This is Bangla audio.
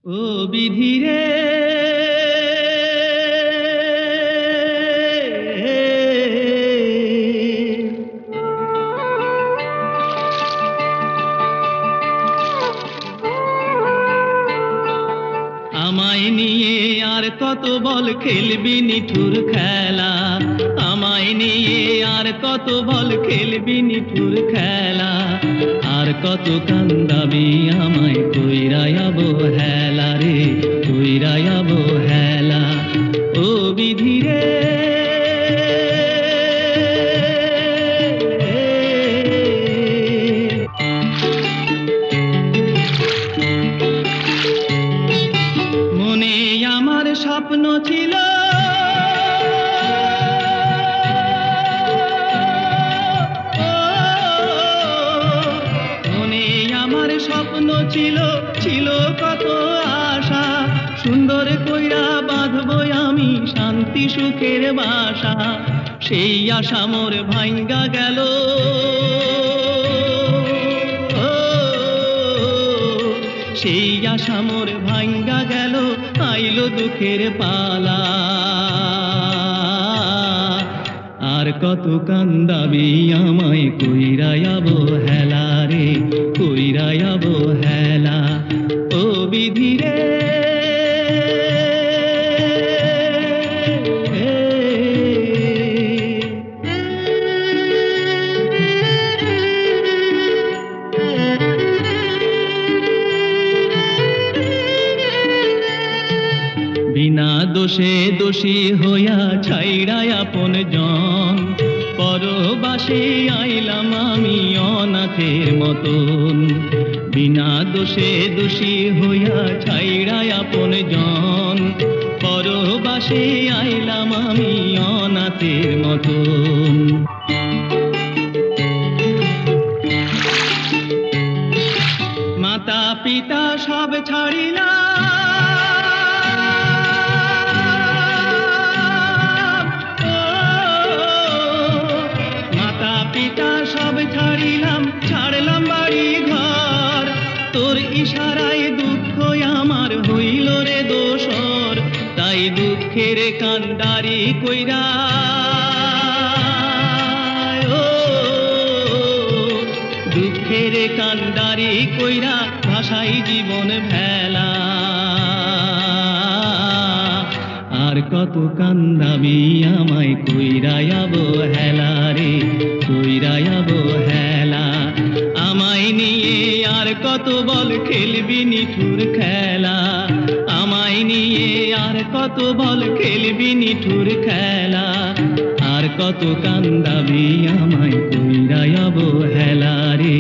ও বিধি রে, আমায় নিয়ে আর কত বল খেলবি নিঠুর খেলা। আমায় নিয়ে আর কত বল খেলবি নিঠুর খেলা। আর কত কান্দাবি আমায় কইরাই অবহেলা রে, কইরাই অবহেলা। ও বিধি রে, মনে আমার স্বপ্ন ছিল মনে আমার স্বপ্ন ছিল, ছিল কত আশা। সুন্দর কইরা বাঁধবো আমি শান্তি সুখের বাসা। সেই আশা মোর ভাঙ্গা গেল, সেই আশা মোর ভাঙ্গা গেল, আইলো দুঃখের পালা। আর কত কান্দাবি আমায় কইরাই অবহেলা রে, কইরাই অবহেলা। ও বিধি রে, বিনা দোষে দোষী হইয়া ছাইড়ায় আপন জন, পরবাসে আইলাম আমি অনাথের মতন। বিনা দোষে দোষী হইয়া ছাইড়ায় আপন জন, পরবাসে আইলাম আমি অনাথের মতন। মাতা পিতা সব ছাড়িলাম, মাতা পিতা সব ছাড়িলাম, ছাড়লাম বাড়ি ঘর। তোর ইশারায় দুঃখ আমার হইল রে দোসর, তাই দুঃখের কান্ডারি কইরা দুঃখের কান্ডারি কইরা ভাষাই জীবন ভেলা। আর কত কান্দাবি আমায় কইরাই অবহেলা রে, কইরাই অবহেলা। আমায় নিয়ে আর কত বল খেলবি নিঠুর খেলা। আমায় নিয়ে আর কত বল খেলবি নিঠুর খেলা। আর কত কান্দাবি আমায় কইরাই অবহেলা রে।